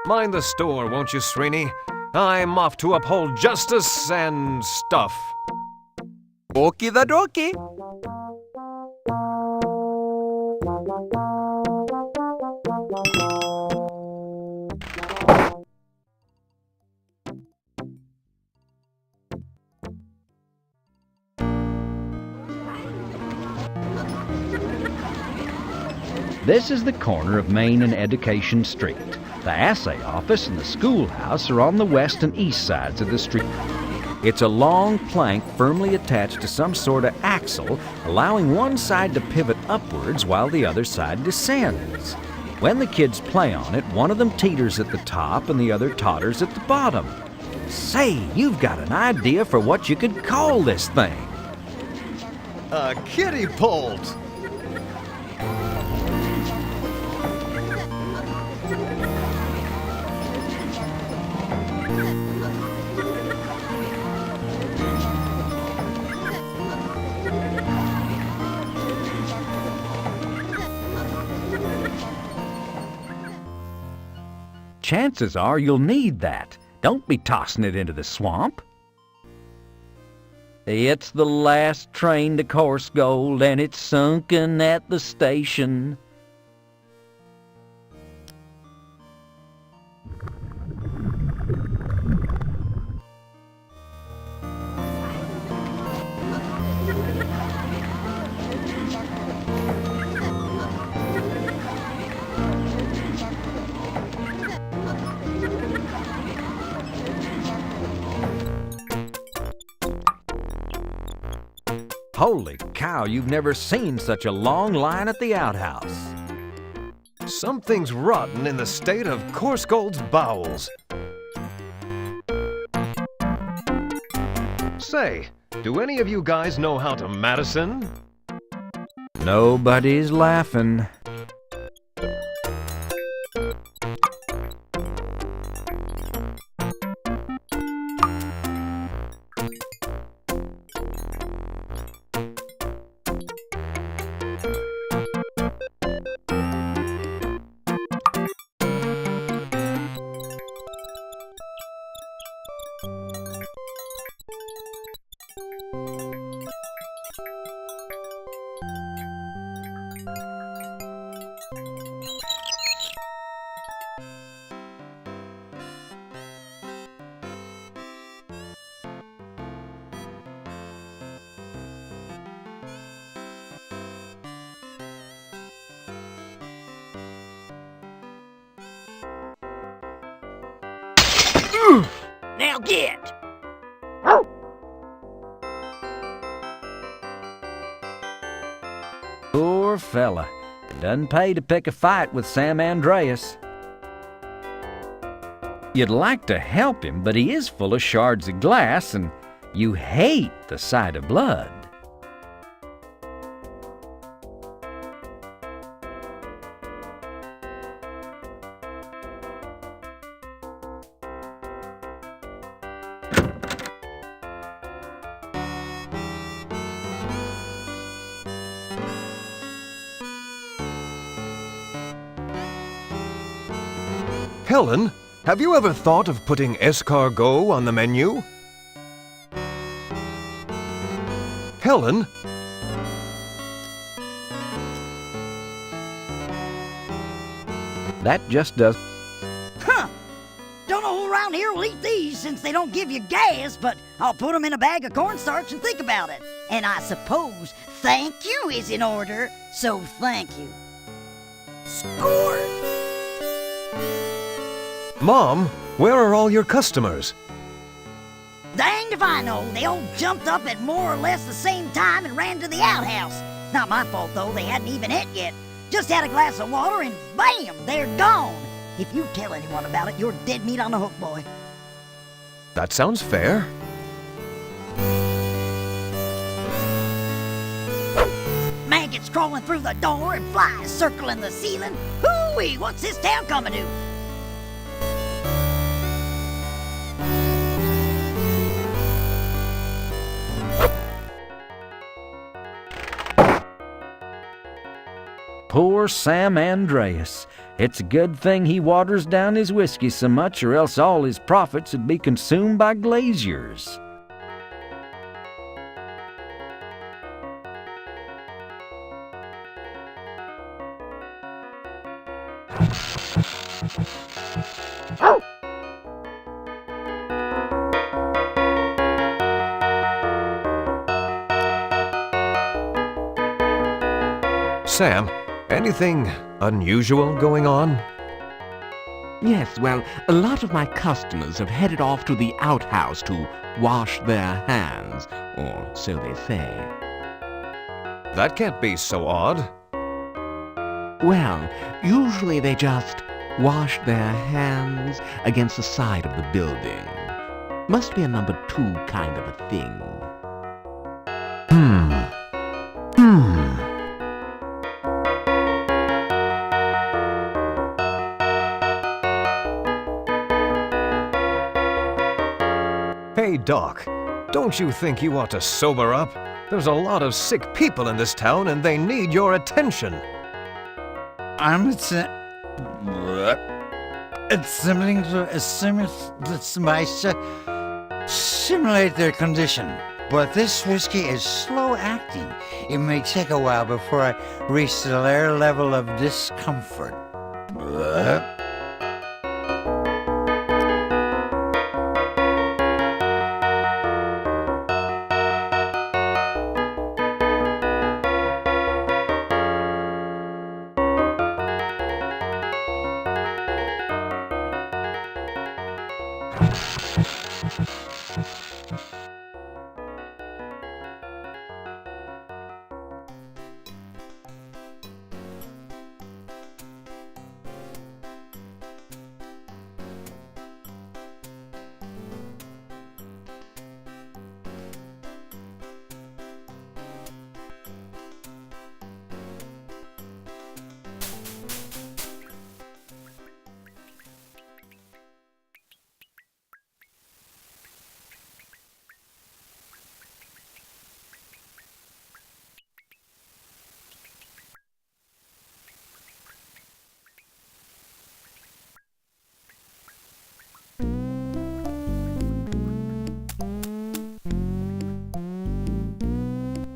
Mind the store, won't you, Srini? I'm off to uphold justice and stuff. Okie the dokie. This is the corner of Main and Education Street. The assay office and the schoolhouse are on the west and east sides of the street. It's a long plank firmly attached to some sort of axle, allowing one side to pivot upwards while the other side descends. When the kids play on it, one of them teeters at the top and the other totters at the bottom. Say, you've got an idea for what you could call this thing. A kiddie bolt! Chances are you'll need that. Don't be tossing it into the swamp. It's the last train to Course Gold, and it's sunken at the station. Holy cow, you've never seen such a long line at the outhouse. Something's rotten in the state of Course Gold's bowels. Say, do any of you guys know how to Madison? Nobody's laughing. Now get! Poor fella. Doesn't pay to pick a fight with Sam Andreas. You'd like to help him, but he is full of shards of glass, and you hate the sight of blood. Helen, have you ever thought of putting escargot on the menu? Helen? That just does. Huh! Don't know who around here will eat these since they don't give you gas, but I'll put them in a bag of cornstarch and think about it. And I suppose thank you is in order, so thank you. Score! Mom, where are all your customers? Danged if I know. They all jumped up at more or less the same time and ran to the outhouse. It's not my fault, though. They hadn't even ate yet. Just had a glass of water and bam, they're gone. If you tell anyone about it, you're dead meat on the hook, boy. That sounds fair. Maggots crawling through the door and flies circling the ceiling. Whoo! Woo-wee, what's this town coming to? Poor Sam Andreas. It's a good thing he waters down his whiskey so much, or else all his profits would be consumed by glaziers. Sam, anything unusual going on? Yes, well, a lot of my customers have headed off to the outhouse to wash their hands, or so they say. That can't be so odd. Well, usually they just wash their hands against the side of the building. Must be a number 2 kind of a thing. Hey, Doc, don't you think you ought to sober up? There's a lot of sick people in this town and they need your attention. Attempting to simulate their condition. But this whiskey is slow acting. It may take a while before I reach their level of discomfort.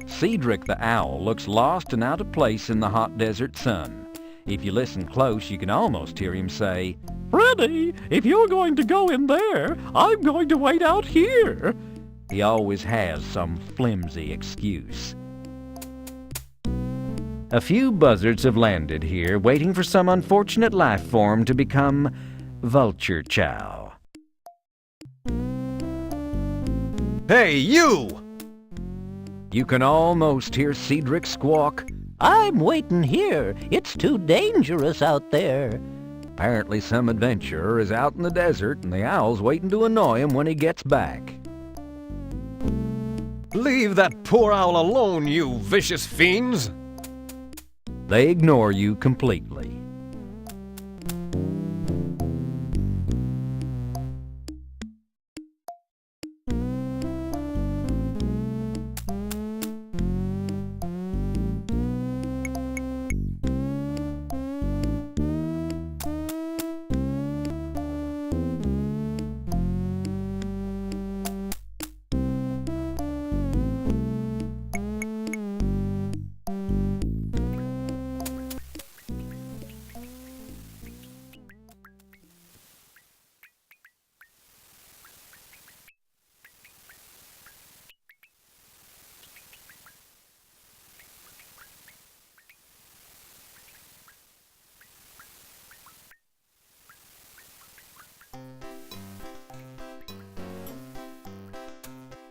Cedric the owl looks lost and out of place in the hot desert sun. If you listen close, you can almost hear him say, "Freddy, if you're going to go in there, I'm going to wait out here." He always has some flimsy excuse. A few buzzards have landed here, waiting for some unfortunate life form to become vulture chow. Hey, you! You can almost hear Cedric squawk, "I'm waiting here. It's too dangerous out there." Apparently some adventurer is out in the desert and the owl's waiting to annoy him when he gets back. Leave that poor owl alone, you vicious fiends! They ignore you completely.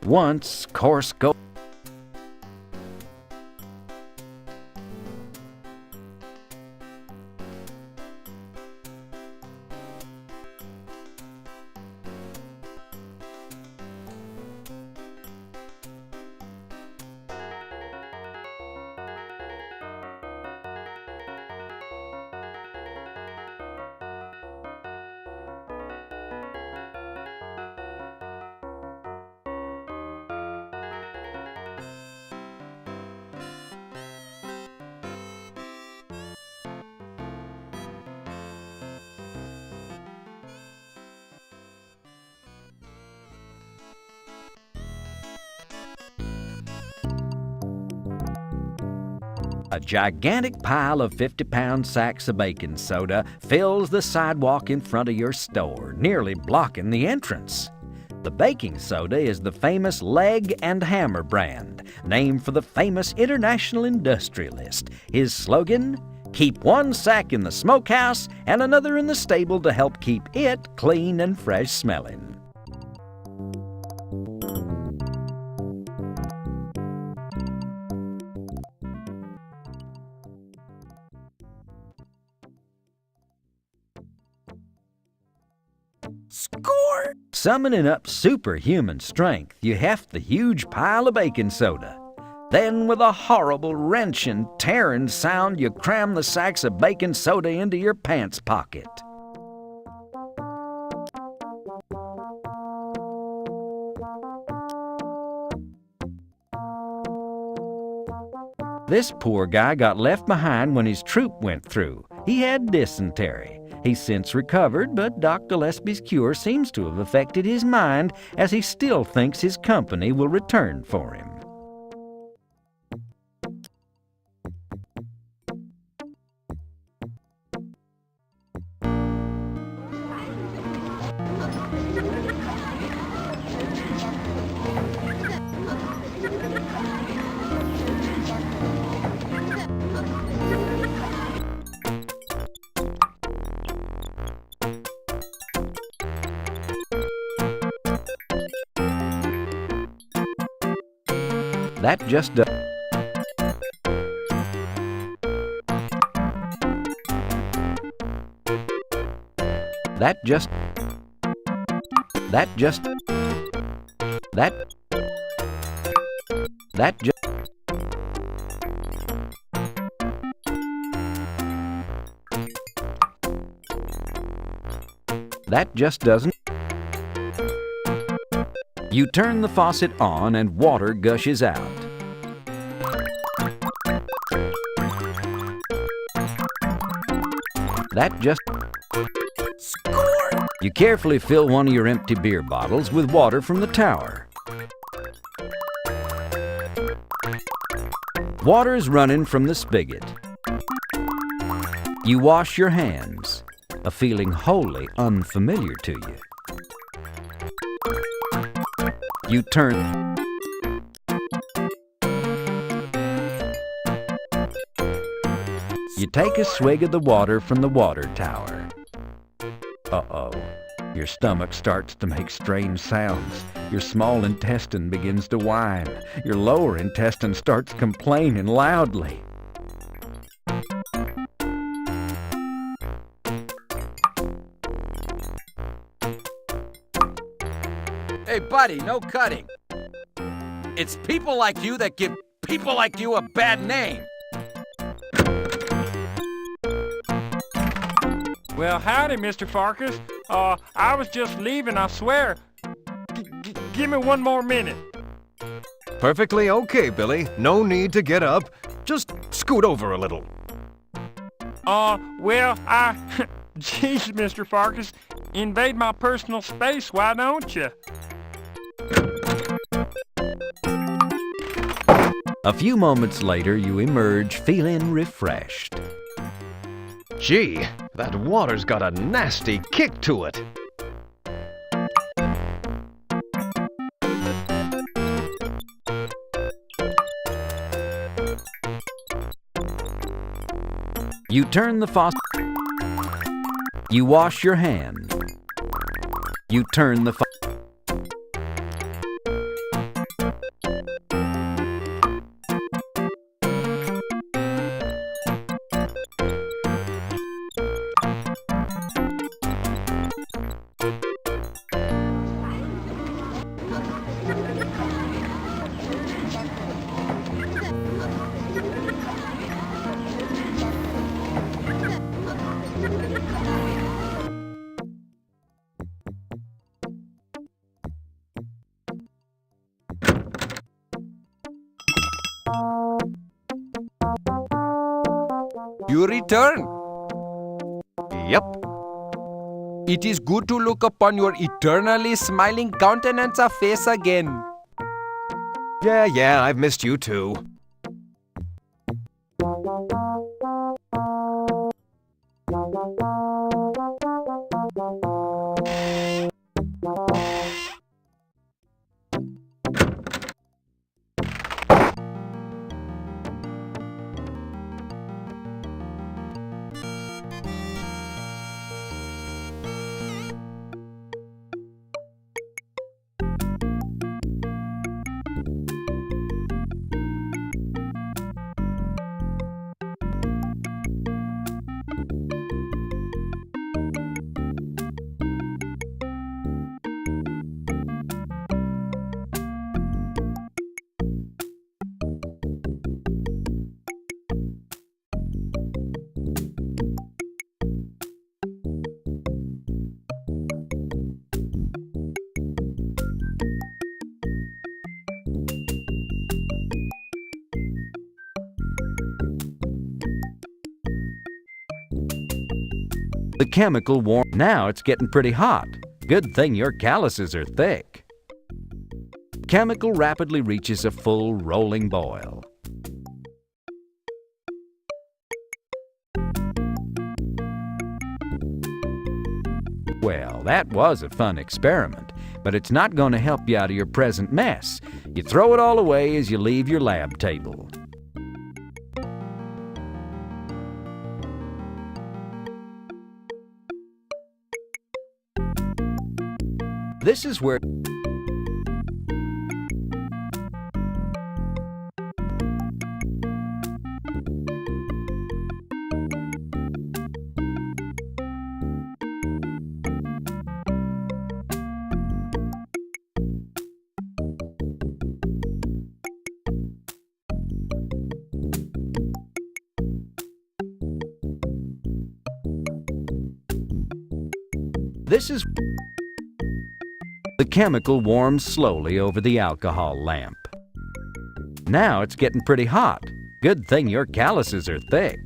Once, course go. A gigantic pile of 50-pound sacks of baking soda fills the sidewalk in front of your store, nearly blocking the entrance. The baking soda is the famous Leg and Hammer brand, named for the famous international industrialist. His slogan, keep one sack in the smokehouse and another in the stable to help keep it clean and fresh smelling. Score! Summoning up superhuman strength, you heft the huge pile of baking soda. Then, with a horrible wrenching, tearing sound, you cram the sacks of baking soda into your pants pocket. This poor guy got left behind when his troop went through. He had dysentery. He's since recovered, but Doc Gillespie's cure seems to have affected his mind, as he still thinks his company will return for him. That just does. That just. That just. That. That just. That just doesn't. You turn the faucet on and water gushes out. That just... Score! You carefully fill one of your empty beer bottles with water from the tower. Water's running from the spigot. You wash your hands, a feeling wholly unfamiliar to you. You turn... You take a swig of the water from the water tower. Uh-oh. Your stomach starts to make strange sounds. Your small intestine begins to whine. Your lower intestine starts complaining loudly. Hey, buddy, no cutting. It's people like you that give people like you a bad name. Well, howdy, Mr. Farkas. I was just leaving, I swear. Give me one more minute. Perfectly okay, Billy. No need to get up. Just scoot over a little. Well, Jeez, Mr. Farkas, invade my personal space, why don't you? A few moments later, you emerge feeling refreshed. Gee, that water's got a nasty kick to it. You turn the faucet. You wash your hand. You turn the faucet. You return. Yep. It is good to look upon your eternally smiling countenance of face again. Yeah, I've missed you too. The chemical warm. Now it's getting pretty hot. Good thing your calluses are thick. Chemical rapidly reaches a full rolling boil. Well, that was a fun experiment, but it's not going to help you out of your present mess. You throw it all away as you leave your lab table. This is where the chemical warms slowly over the alcohol lamp. Now it's getting pretty hot. Good thing your calluses are thick.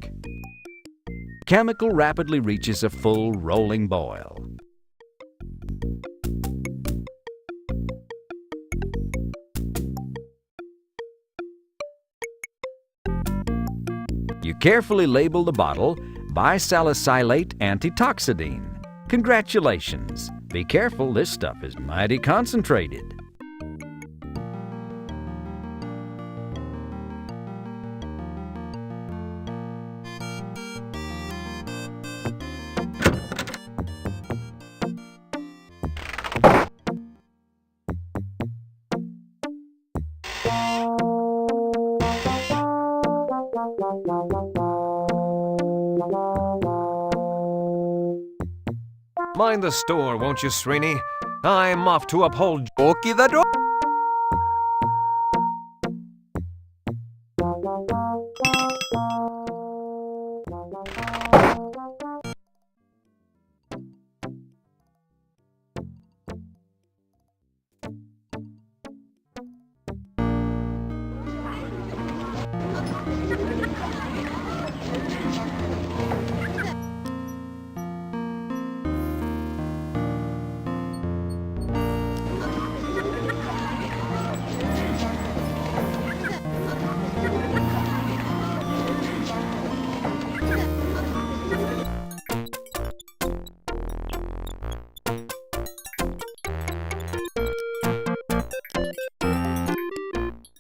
Chemical rapidly reaches a full rolling boil. You carefully label the bottle bisalicylate antitoxidine. Congratulations! Be careful, this stuff is mighty concentrated. Mind the store, won't you, Srini? I'm off to uphold Okie the door.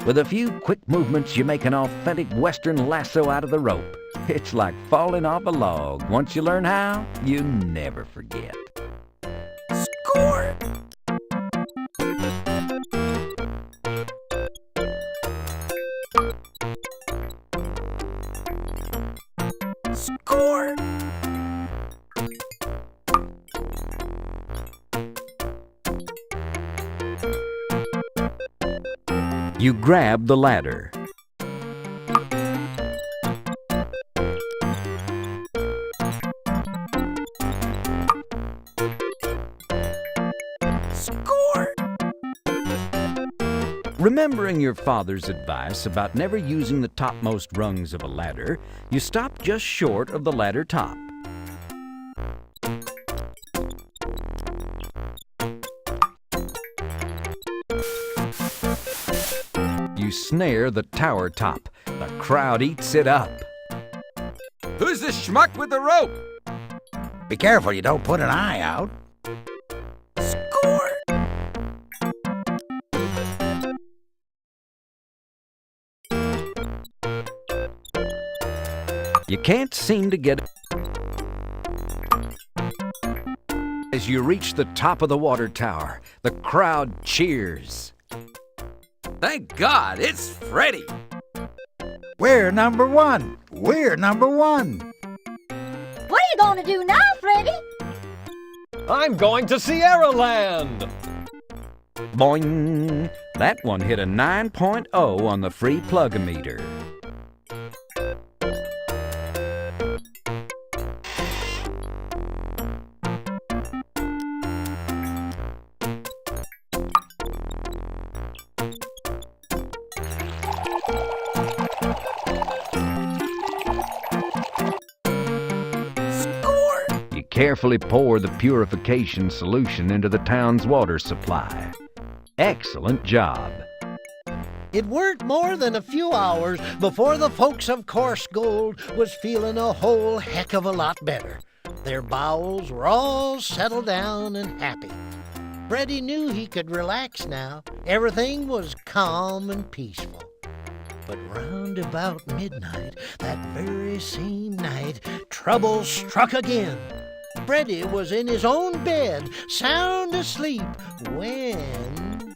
With a few quick movements, you make an authentic Western lasso out of the rope. It's like falling off a log. Once you learn how, you never forget. Score! Score! You grab the ladder. Score! Remembering your father's advice about never using the topmost rungs of a ladder, you stop just short of the ladder top. You snare the tower top. The crowd eats it up. Who's the schmuck with the rope? Be careful you don't put an eye out. Score! You can't seem to get it. As you reach the top of the water tower, the crowd cheers. Thank God, it's Freddy! We're number one. We're number one. What are you gonna do now, Freddy? I'm going to Sierra Land. Boing! That one hit a 9.0 on the free plug-o-meter. carefully pour the purification solution into the town's water supply. Excellent job. It weren't more than a few hours before the folks of Coarse Gold was feeling a whole heck of a lot better. Their bowels were all settled down and happy. Freddy knew he could relax now. Everything was calm and peaceful. But round about midnight, that very same night, trouble struck again. Freddy was in his own bed, sound asleep, when...